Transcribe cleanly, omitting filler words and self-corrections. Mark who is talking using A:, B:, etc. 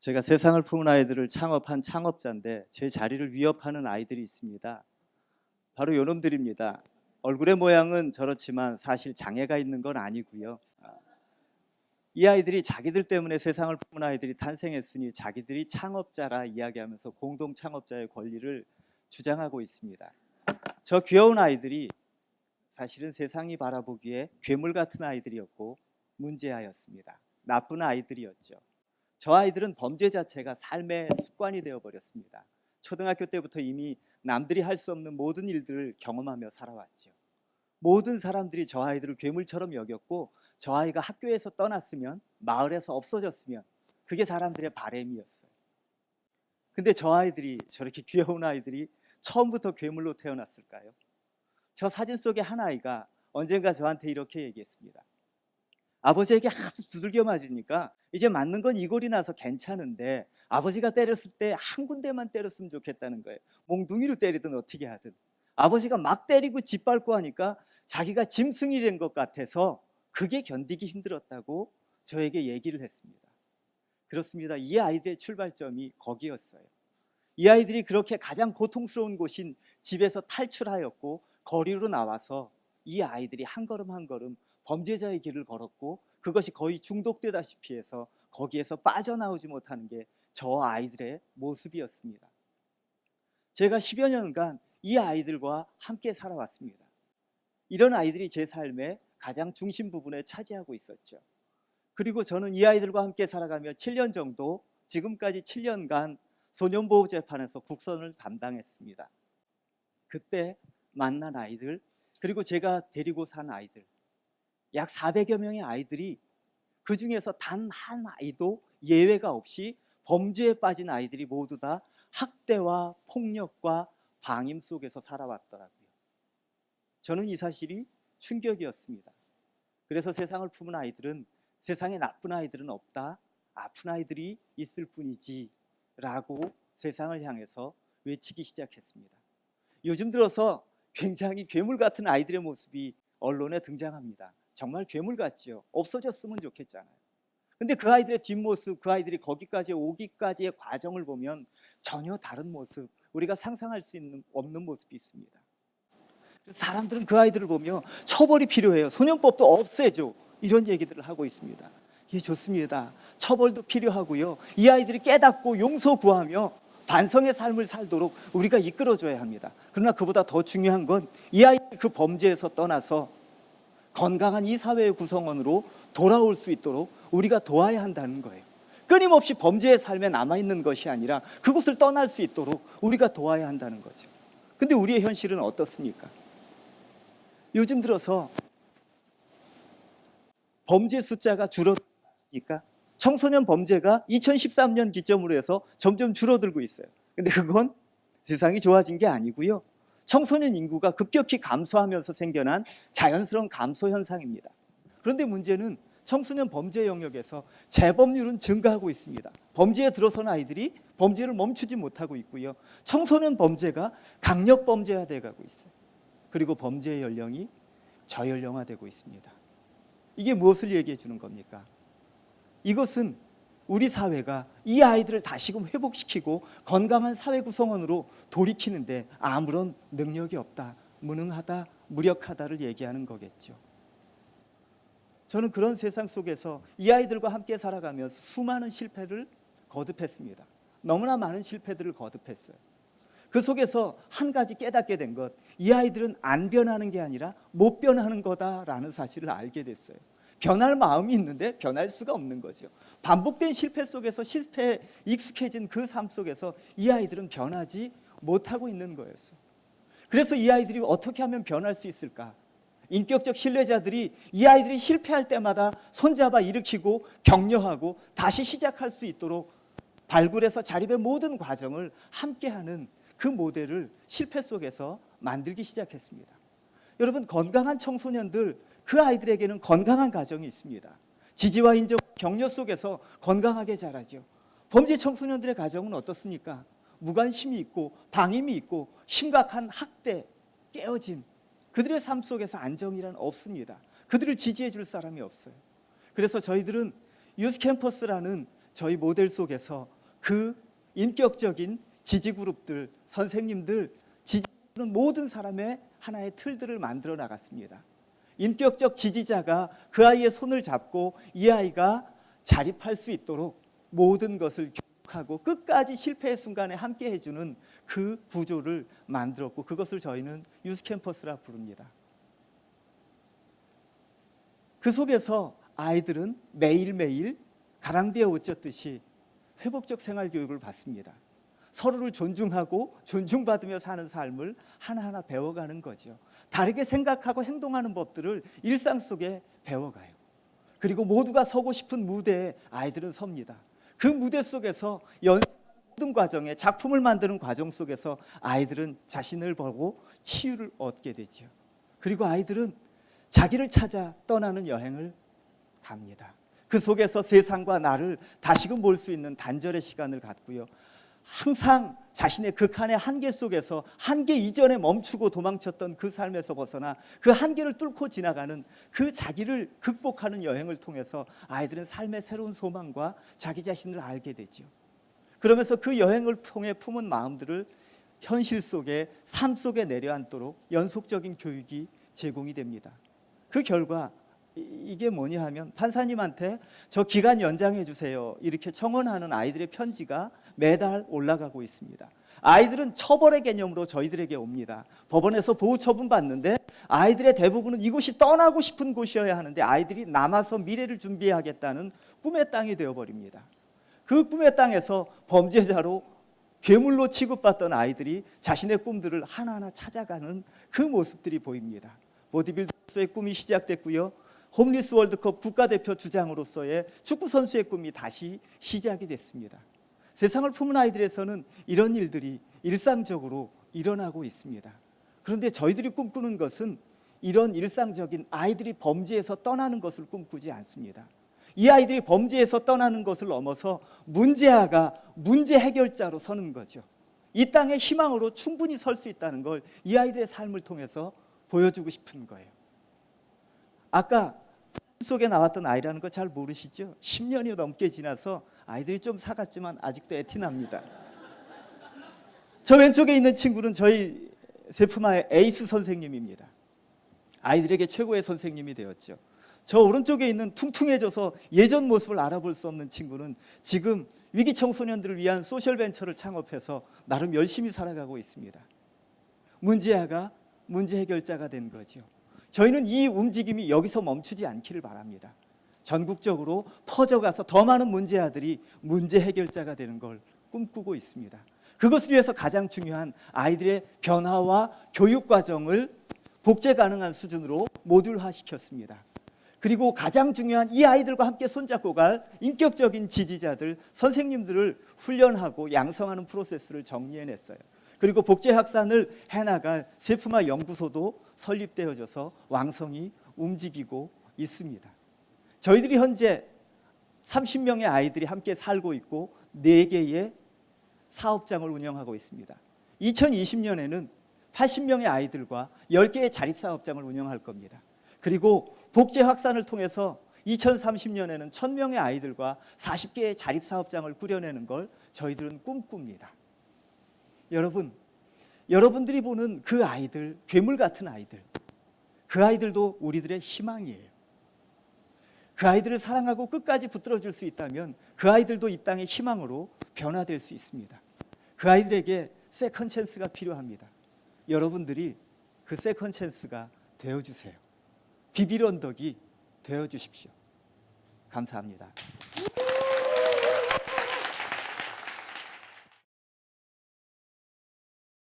A: 제가 세상을 품은 아이들을 창업한 창업자인데 제 자리를 위협하는 아이들이 있습니다. 바로 요놈들입니다. 얼굴의 모양은 저렇지만 사실 장애가 있는 건 아니고요. 이 아이들이 자기들 때문에 세상을 품은 아이들이 탄생했으니 자기들이 창업자라 이야기하면서 공동 창업자의 권리를 주장하고 있습니다. 저 귀여운 아이들이 사실은 세상이 바라보기에 괴물 같은 아이들이었고 문제아였습니다. 나쁜 아이들이었죠. 저 아이들은 범죄 자체가 삶의 습관이 되어버렸습니다. 초등학교 때부터 이미 남들이 할 수 없는 모든 일들을 경험하며 살아왔죠. 모든 사람들이 저 아이들을 괴물처럼 여겼고 저 아이가 학교에서 떠났으면, 마을에서 없어졌으면 그게 사람들의 바람이었어요. 근데 저 아이들이, 저렇게 귀여운 아이들이 처음부터 괴물로 태어났을까요? 저 사진 속의 한 아이가 언젠가 저한테 이렇게 얘기했습니다. 아버지에게 하도 두들겨 맞으니까 이제 맞는 건 이골이 나서 괜찮은데 아버지가 때렸을 때 한 군데만 때렸으면 좋겠다는 거예요. 몽둥이로 때리든 어떻게 하든. 아버지가 막 때리고 짓밟고 하니까 자기가 짐승이 된 것 같아서 그게 견디기 힘들었다고 저에게 얘기를 했습니다. 그렇습니다. 이 아이들의 출발점이 거기였어요. 이 아이들이 그렇게 가장 고통스러운 곳인 집에서 탈출하였고 거리로 나와서 이 아이들이 한 걸음 한 걸음 범죄자의 길을 걸었고 그것이 거의 중독되다시피 해서 거기에서 빠져나오지 못하는 게 저 아이들의 모습이었습니다. 제가 10여 년간 이 아이들과 함께 살아왔습니다. 이런 아이들이 제 삶의 가장 중심 부분에 차지하고 있었죠. 그리고 저는 이 아이들과 함께 살아가며 7년 정도, 지금까지 7년간 소년보호재판에서 국선을 담당했습니다. 그때 만난 아이들, 그리고 제가 데리고 산 아이들, 약 400여 명의 아이들이 그 중에서 단 한 아이도 예외가 없이 범죄에 빠진 아이들이 모두 다 학대와 폭력과 방임 속에서 살아왔더라고요. 저는 이 사실이 충격이었습니다. 그래서 세상을 품은 아이들은, 세상에 나쁜 아이들은 없다, 아픈 아이들이 있을 뿐이지 라고 세상을 향해서 외치기 시작했습니다. 요즘 들어서 굉장히 괴물 같은 아이들의 모습이 언론에 등장합니다. 정말 괴물 같지요. 없어졌으면 좋겠잖아요. 근데 그 아이들의 뒷모습, 그 아이들이 거기까지 오기까지의 과정을 보면 전혀 다른 모습, 우리가 상상할 수 없는 모습이 있습니다. 사람들은 그 아이들을 보며 처벌이 필요해요. 소년법도 없애줘. 이런 얘기들을 하고 있습니다. 예, 좋습니다. 처벌도 필요하고요. 이 아이들이 깨닫고 용서 구하며 반성의 삶을 살도록 우리가 이끌어줘야 합니다. 그러나 그보다 더 중요한 건 이 아이들이 그 범죄에서 떠나서 건강한 이 사회의 구성원으로 돌아올 수 있도록 우리가 도와야 한다는 거예요. 끊임없이 범죄의 삶에 남아있는 것이 아니라 그곳을 떠날 수 있도록 우리가 도와야 한다는 거죠. 근데 우리의 현실은 어떻습니까? 요즘 들어서 범죄 숫자가 줄어드니까 청소년 범죄가 2013년 기점으로 해서 점점 줄어들고 있어요. 근데 그건 세상이 좋아진 게 아니고요. 청소년 인구가 급격히 감소하면서 생겨난 자연스러운 감소 현상입니다. 그런데 문제는 청소년 범죄 영역에서 재범률은 증가하고 있습니다. 범죄에 들어선 아이들이 범죄를 멈추지 못하고 있고요. 청소년 범죄가 강력 범죄화 돼가고 있어요. 그리고 범죄의 연령이 저연령화되고 있습니다. 이게 무엇을 얘기해 주는 겁니까? 이것은 우리 사회가 이 아이들을 다시금 회복시키고 건강한 사회 구성원으로 돌이키는데 아무런 능력이 없다, 무능하다, 무력하다를 얘기하는 거겠죠. 저는 그런 세상 속에서 이 아이들과 함께 살아가면서 수많은 실패를 거듭했습니다. 너무나 많은 실패들을 거듭했어요. 그 속에서 한 가지 깨닫게 된 것, 이 아이들은 안 변하는 게 아니라 못 변하는 거다라는 사실을 알게 됐어요. 변할 마음이 있는데 변할 수가 없는 거죠. 반복된 실패 속에서 실패에 익숙해진 그 삶 속에서 이 아이들은 변하지 못하고 있는 거였어요. 그래서 이 아이들이 어떻게 하면 변할 수 있을까? 인격적 신뢰자들이 이 아이들이 실패할 때마다 손잡아 일으키고 격려하고 다시 시작할 수 있도록 발굴해서 자립의 모든 과정을 함께하는 그 모델을 실패 속에서 만들기 시작했습니다. 여러분, 건강한 청소년들, 그 아이들에게는 건강한 가정이 있습니다. 지지와 인정, 격려 속에서 건강하게 자라죠. 범죄 청소년들의 가정은 어떻습니까? 무관심이 있고 방임이 있고 심각한 학대, 깨어짐, 그들의 삶 속에서 안정이란 없습니다. 그들을 지지해 줄 사람이 없어요. 그래서 저희들은 유스 캠퍼스라는 저희 모델 속에서 그 인격적인 지지 그룹들, 선생님들, 지지는 모든 사람의 하나의 틀들을 만들어 나갔습니다. 인격적 지지자가 그 아이의 손을 잡고 이 아이가 자립할 수 있도록 모든 것을 교육하고 끝까지 실패의 순간에 함께 해주는 그 구조를 만들었고, 그것을 저희는 유스캠퍼스라 부릅니다. 그 속에서 아이들은 매일매일 가랑비에 옷 젖듯이 회복적 생활 교육을 받습니다. 서로를 존중하고 존중받으며 사는 삶을 하나하나 배워가는 거죠. 다르게 생각하고 행동하는 법들을 일상 속에 배워가요. 그리고 모두가 서고 싶은 무대에 아이들은 섭니다. 그 무대 속에서 모든 과정에 작품을 만드는 과정 속에서 아이들은 자신을 보고 치유를 얻게 되죠. 그리고 아이들은 자기를 찾아 떠나는 여행을 갑니다. 그 속에서 세상과 나를 다시금 볼 수 있는 단절의 시간을 갖고요. 항상 자신의 극한의 한계 속에서 한계 이전에 멈추고 도망쳤던 그 삶에서 벗어나 그 한계를 뚫고 지나가는 그 자기를 극복하는 여행을 통해서 아이들은 삶의 새로운 소망과 자기 자신을 알게 되죠. 그러면서 그 여행을 통해 품은 마음들을 현실 속에, 삶 속에 내려앉도록 연속적인 교육이 제공이 됩니다. 그 결과 이게 뭐냐 하면, 판사님한테 저 기간 연장해 주세요 이렇게 청원하는 아이들의 편지가 매달 올라가고 있습니다. 아이들은 처벌의 개념으로 저희들에게 옵니다. 법원에서 보호 처분 받는데 아이들의 대부분은 이곳이 떠나고 싶은 곳이어야 하는데 아이들이 남아서 미래를 준비하겠다는 꿈의 땅이 되어버립니다. 그 꿈의 땅에서 범죄자로 괴물로 취급받던 아이들이 자신의 꿈들을 하나하나 찾아가는 그 모습들이 보입니다. 보디빌더의 꿈이 시작됐고요. 홈리스 월드컵 국가대표 주장으로서의 축구선수의 꿈이 다시 시작이 됐습니다. 세상을 품은 아이들에서는 이런 일들이 일상적으로 일어나고 있습니다. 그런데 저희들이 꿈꾸는 것은 이런 일상적인 아이들이 범죄에서 떠나는 것을 꿈꾸지 않습니다. 이 아이들이 범죄에서 떠나는 것을 넘어서 문제아가 문제 해결자로 서는 거죠. 이 땅의 희망으로 충분히 설 수 있다는 걸 이 아이들의 삶을 통해서 보여주고 싶은 거예요. 아까 속에 나왔던 아이라는 거 잘 모르시죠? 10년이 넘게 지나서 아이들이 좀 사갔지만 아직도 애티납니다. 저 왼쪽에 있는 친구는 저희 세품아의 에이스 선생님입니다. 아이들에게 최고의 선생님이 되었죠. 저 오른쪽에 있는 퉁퉁해져서 예전 모습을 알아볼 수 없는 친구는 지금 위기 청소년들을 위한 소셜 벤처를 창업해서 나름 열심히 살아가고 있습니다. 문제아가 문제 해결자가 된 거죠. 저희는 이 움직임이 여기서 멈추지 않기를 바랍니다. 전국적으로 퍼져가서 더 많은 문제아들이 문제 해결자가 되는 걸 꿈꾸고 있습니다. 그것을 위해서 가장 중요한 아이들의 변화와 교육 과정을 복제 가능한 수준으로 모듈화시켰습니다. 그리고 가장 중요한 이 아이들과 함께 손잡고 갈 인격적인 지지자들, 선생님들을 훈련하고 양성하는 프로세스를 정리해냈어요. 그리고 복제 확산을 해나갈 세품화 연구소도 설립되어져서 왕성히 움직이고 있습니다. 저희들이 현재 30명의 아이들이 함께 살고 있고 4개의 사업장을 운영하고 있습니다. 2020년에는 80명의 아이들과 10개의 자립사업장을 운영할 겁니다. 그리고 복제 확산을 통해서 2030년에는 1000명의 아이들과 40개의 자립사업장을 꾸려내는 걸 저희들은 꿈꿉니다. 여러분, 여러분들이 보는 그 아이들, 괴물 같은 아이들, 그 아이들도 우리들의 희망이에요. 그 아이들을 사랑하고 끝까지 붙들어줄 수 있다면 그 아이들도 이 땅의 희망으로 변화될 수 있습니다. 그 아이들에게 세컨 찬스가 필요합니다. 여러분들이 그 세컨 찬스가 되어주세요. 비빌 언덕이 되어주십시오. 감사합니다.